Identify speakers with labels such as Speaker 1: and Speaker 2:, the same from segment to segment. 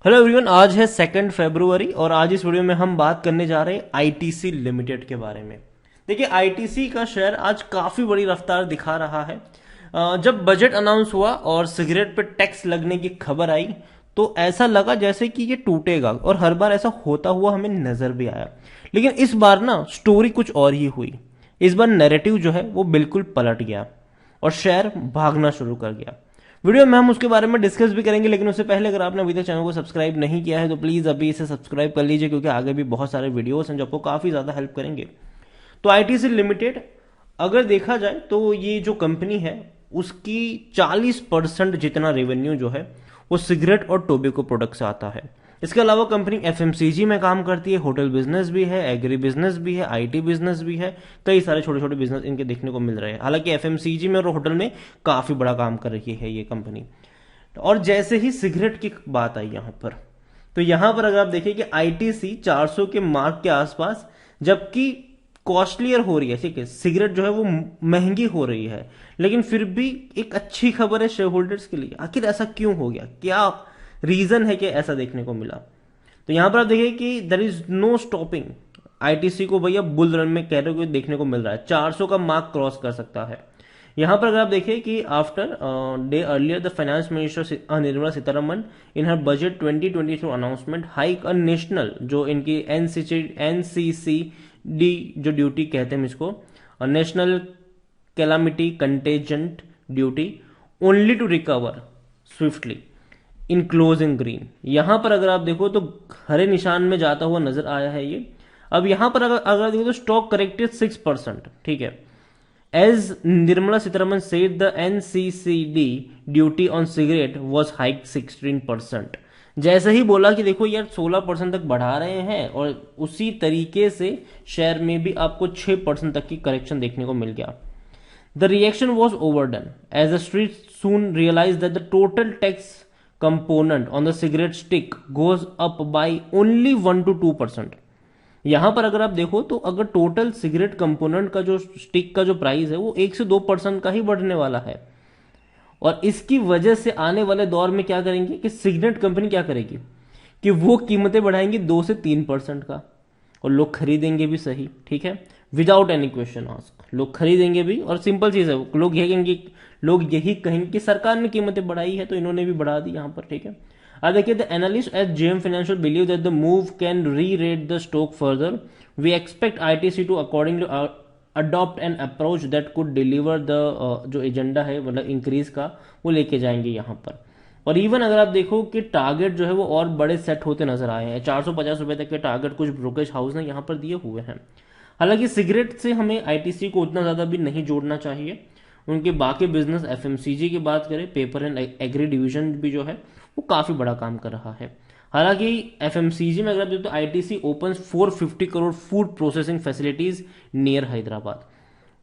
Speaker 1: Hello everyone, आज है 2 फरवरी और आज इस वीडियो में हम बात करने जा रहे हैं आईटीसी लिमिटेड के बारे में। देखिए, आईटीसी का शेयर आज काफ़ी बड़ी रफ्तार दिखा रहा है। जब बजट अनाउंस हुआ और सिगरेट पे टैक्स लगने की खबर आई तो ऐसा लगा जैसे कि ये टूटेगा, और हर बार ऐसा होता हुआ हमें नजर भी आया। लेकिन इस बार ना स्टोरी कुछ और ही हुई। इस बार नैरेटिव जो है वो बिल्कुल पलट गया और शेयर भागना शुरू कर गया। वीडियो में हम उसके बारे में डिस्कस भी करेंगे, लेकिन उससे पहले अगर आपने अभी तक चैनल को सब्सक्राइब नहीं किया है तो प्लीज़ अभी इसे सब्सक्राइब कर लीजिए, क्योंकि आगे भी बहुत सारे वीडियोस हैं जो आपको काफ़ी ज़्यादा हेल्प करेंगे। तो आईटीसी लिमिटेड अगर देखा जाए तो ये जो कंपनी है उसकी 40% जितना रेवेन्यू जो है वो सिगरेट और टोबैको प्रोडक्ट से आता है। इसके अलावा कंपनी एफएमसीजी में काम करती है, होटल बिजनेस भी है, एग्री बिजनेस भी है, आईटी बिजनेस भी है, कई सारे छोटे छोटे बिजनेस इनके देखने को मिल रहे हैं। हालांकि एफएमसीजी में और होटल में काफी बड़ा काम कर रही है ये कंपनी। और जैसे ही सिगरेट की बात आई यहाँ पर, तो यहाँ पर अगर आप देखिए कि आईटीसी 400 के मार्क के आसपास, जबकि कॉस्टलियर हो रही है, ठीक है, सिगरेट जो है वो महंगी हो रही है, लेकिन फिर भी एक अच्छी खबर है शेयर होल्डर्स के लिए। आखिर ऐसा क्यों हो गया, क्या रीजन है कि ऐसा देखने को मिला? तो यहां पर आप देखिए कि there is no stopping. ITC को भैया बुल रन में कह रहे हो देखने को मिल रहा है, 400 का मार्क क्रॉस कर सकता है। यहां पर अगर आप देखिए कि after day earlier the finance minister Nirmala Sitharaman in her budget 2023 announcement hike a national, जो इनकी एनसीसी डी जो ड्यूटी कहते हैं इसको, national calamity contingent duty, only to recover swiftly in closing green. यहां पर अगर आप देखो तो हरे निशान में जाता हुआ नजर आया है ये। अब यहां पर अगर देखो तो स्टॉक करेक्टेड 6%, ठीक है। As Nirmala Sitharaman said the NCCD duty on cigarette was hike 16%। जैसे ही बोला कि देखो यार 16% तक बढ़ा रहे हैं, और उसी तरीके से शेयर में भी आपको 6% तक की करेक्शन देखने को मिल गया। The reaction was overdone, as the street soon realized that the total tax component on the cigarette stick goes up by only 1 to 2%। यहां पर अगर आप देखो तो अगर टोटल सिगरेट कंपोनेंट का जो स्टिक का जो प्राइस है वो 1 से 2% का ही बढ़ने वाला है। और इसकी वजह से आने वाले दौर में क्या करेंगे कि सिगरेट कंपनी क्या करेगी कि वो कीमतें बढ़ाएंगी 2 से 3% का, और लोग खरीदेंगे भी, सही, ठीक है, विदाउट एनी क्वेश्चन आस्क लोग खरीदेंगे भी। और सिंपल चीज है, लोग यही कहेंगे कि सरकार ने कीमतें बढ़ाई है तो इन्होंने भी बढ़ा दी यहां पर, ठीक है। अब देखिए, the analyst at JM financial believe that the move can re rate the stock further. We expect ITC to according adopt an approach that could deliver the जो एजेंडा है मतलब इंक्रीज का, वो लेके जाएंगे यहाँ पर। और इवन अगर आप देखो कि टारगेट जो है वो और बड़े सेट होते नजर आए हैं, 450 रुपए तक के टारगेट कुछ ब्रोकरेज हाउस ने यहाँ पर दिए हुए हैं। हालांकि सिगरेट से हमें आईटीसी को उतना ज्यादा भी नहीं जोड़ना चाहिए। उनके बाकी बिजनेस एफएमसीजी की बात करें, पेपर एंड एग्री डिवीजन भी जो है वो काफी बड़ा काम कर रहा है। हालांकि एफएमसीजी में अगर आप देखो तो ITC open 450 crore food processing facilities near Hyderabad.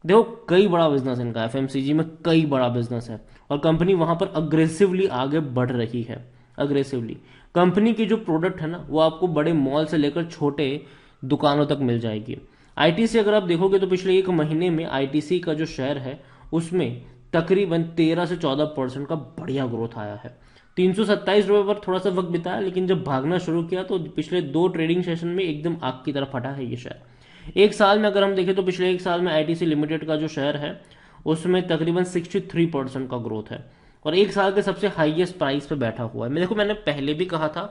Speaker 1: देखो, कई बड़ा बिजनेस इनका, एफएमसीजी में कई बड़ा बिजनेस है, और कंपनी वहां पर अग्रेसिवली आगे बढ़ रही है। अग्रेसिवली कंपनी की जो प्रोडक्ट है ना वो आपको बड़े मॉल से लेकर छोटे दुकानों तक मिल जाएगी। आईटीसी अगर आप देखोगे तो पिछले एक महीने में आईटीसी का जो शेयर है उसमें तकरीबन 13 से 14% का बढ़िया ग्रोथ आया है। 327 रुपए पर थोड़ा सा वक्त बिताया, लेकिन जब भागना शुरू किया तो पिछले 2 ट्रेडिंग सेशन में एकदम आग की तरफ फटा है ये शेयर। एक साल में अगर हम देखें तो पिछले एक साल में आईटीसी लिमिटेड का जो शेयर है उसमें तकरीबन 63% का ग्रोथ है, और एक साल के सबसे हाईएस्ट प्राइस पे बैठा हुआ है। मैंने पहले भी कहा था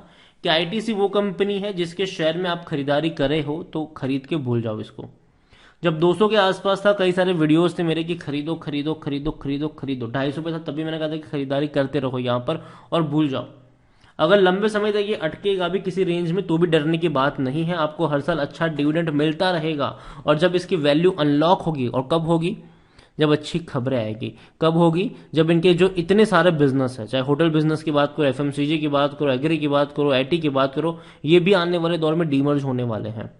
Speaker 1: कि आईटीसी वो कंपनी है जिसके शेयर में आप खरीदारी करे हो तो खरीद के भूल जाओ इसको। जब 200 के आसपास था, कई सारे वीडियोस थे मेरे कि खरीदो खरीदो खरीदो खरीदो खरीदो, 250 रुपये था तभी मैंने कहा था कि खरीदारी करते रहो यहाँ पर और भूल जाओ। अगर लंबे समय तक ये अटकेगा भी किसी रेंज में तो भी डरने की बात नहीं है, आपको हर साल अच्छा डिविडेंड मिलता रहेगा। और जब इसकी वैल्यू अनलॉक होगी, और कब होगी, जब अच्छी खबरें आएगी। कब होगी, जब इनके जो इतने सारे बिजनेस है, चाहे होटल बिजनेस की बात करो, एफएमसीजी की बात करो, एग्री की बात करो, आईटी की बात करो, ये भी आने वाले दौर में डीमर्ज होने वाले हैं।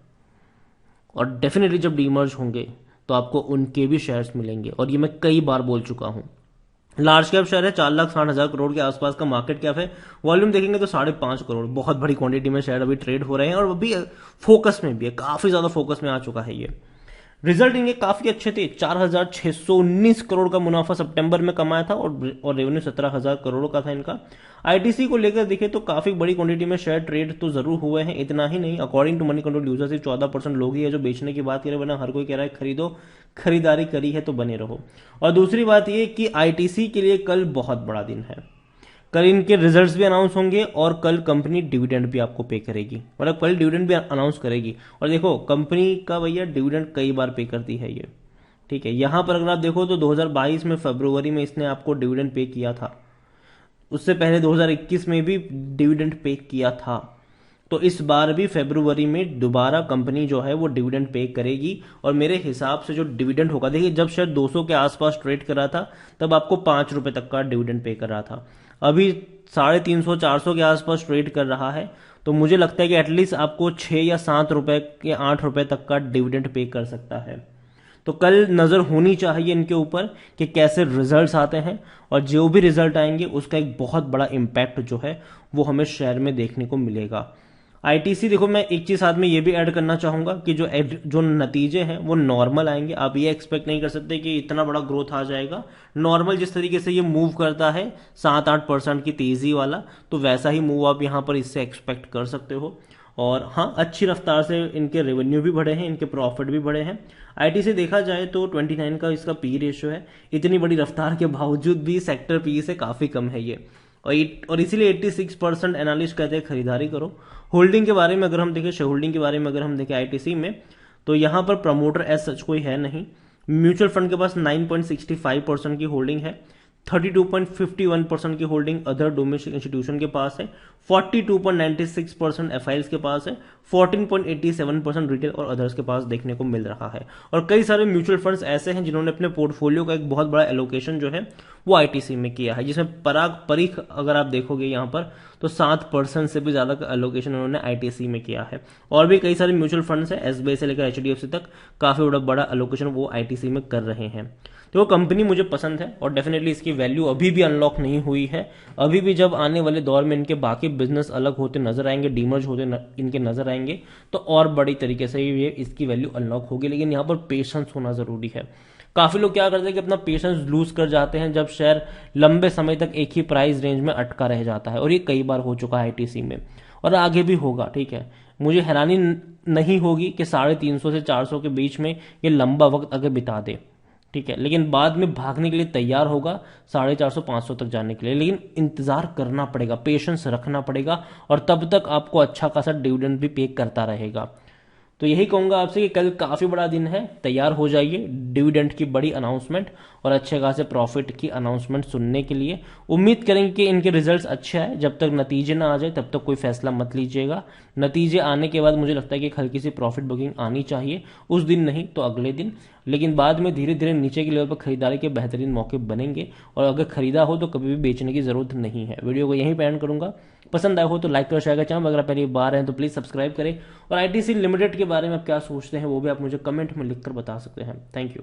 Speaker 1: और डेफिनेटली जब डीमर्ज होंगे तो आपको उनके भी शेयर्स मिलेंगे, और ये मैं कई बार बोल चुका हूं। लार्ज कैप शेयर है, 4,60,000 करोड़ के आसपास का मार्केट कैप है। वॉल्यूम देखेंगे तो 5.5 करोड़, बहुत बड़ी क्वांटिटी में शेयर अभी ट्रेड हो रहे हैं, और अभी फोकस में भी है, काफी ज्यादा फोकस में आ चुका है ये। रिजल्ट इनके काफी अच्छे थे, 4,619 करोड़ का मुनाफा सितंबर में कमाया था और रेवेन्यू 17,000 करोड़ का था इनका। आईटीसी को लेकर देखे तो काफी बड़ी क्वांटिटी में शेयर ट्रेड तो जरूर हुए हैं, इतना ही नहीं, according to money control user से 14% लोग ही है जो बेचने की बात करें, वरना हर कोई कह रहा है खरीदो, खरीदारी करी है तो बने रहो। और दूसरी बात यह कि आईटीसी के लिए कल बहुत बड़ा दिन है, कल इनके रिजल्ट्स भी अनाउंस होंगे और कल कंपनी डिविडेंड भी आपको पे करेगी, मतलब कल डिविडेंड भी अनाउंस करेगी। और देखो कंपनी का भैया डिविडेंड कई बार पे करती है ये, ठीक है। यहां पर अगर आप देखो तो 2022 में फरवरी में इसने आपको डिविडेंड पे किया था, उससे पहले 2021 में भी डिविडेंड पे किया था, तो इस बार भी फरवरी में दोबारा कंपनी जो है वो डिविडेंड पे करेगी। और मेरे हिसाब से जो डिविडेंड होगा, देखिए जब शायद 200 के आसपास ट्रेड कर रहा था तब आपको 5 रुपए तक का डिविडेंड पे कर रहा था, अभी 350 400 के आसपास ट्रेड कर रहा है, तो मुझे लगता है कि एटलीस्ट आपको 6 या 7 रुपए के 8 रुपए तक का डिविडेंड पे कर सकता है। तो कल नजर होनी चाहिए इनके ऊपर कि कैसे रिजल्ट्स आते हैं, और जो भी रिजल्ट आएंगे उसका एक बहुत बड़ा इम्पैक्ट जो है वो हमें शेयर में देखने को मिलेगा। आईटीसी देखो, मैं एक चीज साथ में ये भी ऐड करना चाहूंगा कि जो नतीजे हैं वो नॉर्मल आएंगे, आप ये एक्सपेक्ट नहीं कर सकते कि इतना बड़ा ग्रोथ आ जाएगा। नॉर्मल जिस तरीके से ये मूव करता है 7-8% की तेजी वाला, तो वैसा ही मूव आप यहां पर इससे एक्सपेक्ट कर सकते हो। और हाँ, अच्छी रफ्तार से इनके रेवेन्यू भी बढ़े हैं, इनके प्रॉफिट भी बढ़े हैं। आईटी से देखा जाए तो 29 का इसका पी रेशियो है, इतनी बड़ी रफ्तार के बावजूद भी सेक्टर पी से काफी कम है ये, और इसीलिए 86% एनालिस्ट कहते हैं खरीदारी करो। होल्डिंग के बारे में अगर हम देखें, शेयर होल्डिंग के बारे में अगर हम देखें आईटीसी में, तो यहां पर प्रमोटर एज सच कोई है नहीं। म्यूचुअल फंड के पास 9.65% की होल्डिंग है, 32.51% की होल्डिंग अदर डोमेस्टिक इंस्टीट्यूशन के पास है, 42.96% एफआईएल्स के पास है, 14.87% रिटेल और अदर्स के पास देखने को मिल रहा है। और कई सारे म्यूचुअल फंड्स ऐसे हैं जिन्होंने अपने पोर्टफोलियो का एक बहुत बड़ा एलोकेशन जो है वो आईटीसी में किया है, जिसमें पराग परीख अगर आप देखोगे यहां पर तो 7% से भी ज्यादा का एलोकेशन उन्होंने आईटीसी में किया है। और भी कई सारे म्यूचुअल फंड्स है, एसबीआई से लेकर एचडीएफसी तक काफी बड़ा एलोकेशन वो आईटीसी में कर रहे हैं। तो वो कंपनी मुझे पसंद है और डेफिनेटली इसकी वैल्यू अभी भी अनलॉक नहीं हुई है। अभी भी जब आने वाले दौर में इनके बाकी बिजनेस अलग होते नजर आएंगे, डीमर्ज होते इनके नजर आएंगे, तो और बड़ी तरीके से ये इसकी वैल्यू अनलॉक होगी। लेकिन यहाँ पर पेशेंस होना जरूरी है। काफी लोग क्या करते हैं कि अपना पेशेंस लूज कर जाते हैं जब शेयर लंबे समय तक एक ही प्राइस रेंज में अटका रह जाता है, और ये कई बार हो चुका है आईटीसी में और आगे भी होगा, ठीक है। मुझे हैरानी नहीं होगी कि 350 से 400 के बीच में ये लंबा वक्त अगर बिता दे, ठीक है, लेकिन बाद में भागने के लिए तैयार होगा 450-500 तक जाने के लिए। लेकिन इंतजार करना पड़ेगा, पेशेंस रखना पड़ेगा, और तब तक आपको अच्छा खासा डिविडेंड भी पे करता रहेगा। तो यही कहूंगा आपसे कि कल काफी बड़ा दिन है, तैयार हो जाइए डिविडेंड की बड़ी अनाउंसमेंट और अच्छे खासे प्रॉफिट की अनाउंसमेंट सुनने के लिए। उम्मीद करेंगे कि इनके रिजल्ट्स अच्छे आए, जब तक नतीजे ना आ जाए तब तक कोई फैसला मत लीजिएगा। नतीजे आने के बाद मुझे लगता है कि एक हल्की सी प्रॉफिट बुकिंग आनी चाहिए, उस दिन नहीं तो अगले दिन, लेकिन बाद में धीरे धीरे नीचे के लेवल पर खरीदारी के बेहतरीन मौके बनेंगे, और अगर खरीदा हो तो कभी भी बेचने की जरूरत नहीं है। वीडियो को यहीं पे एंड करूंगा, पसंद आया हो तो लाइक करो, शेयर करें, अगर आप पहली बार हैं तो प्लीज सब्सक्राइब करें। और आईटीसी लिमिटेड के बारे में आप क्या सोचते हैं वो भी आप मुझे कमेंट में लिखकर बता सकते हैं। Thank you.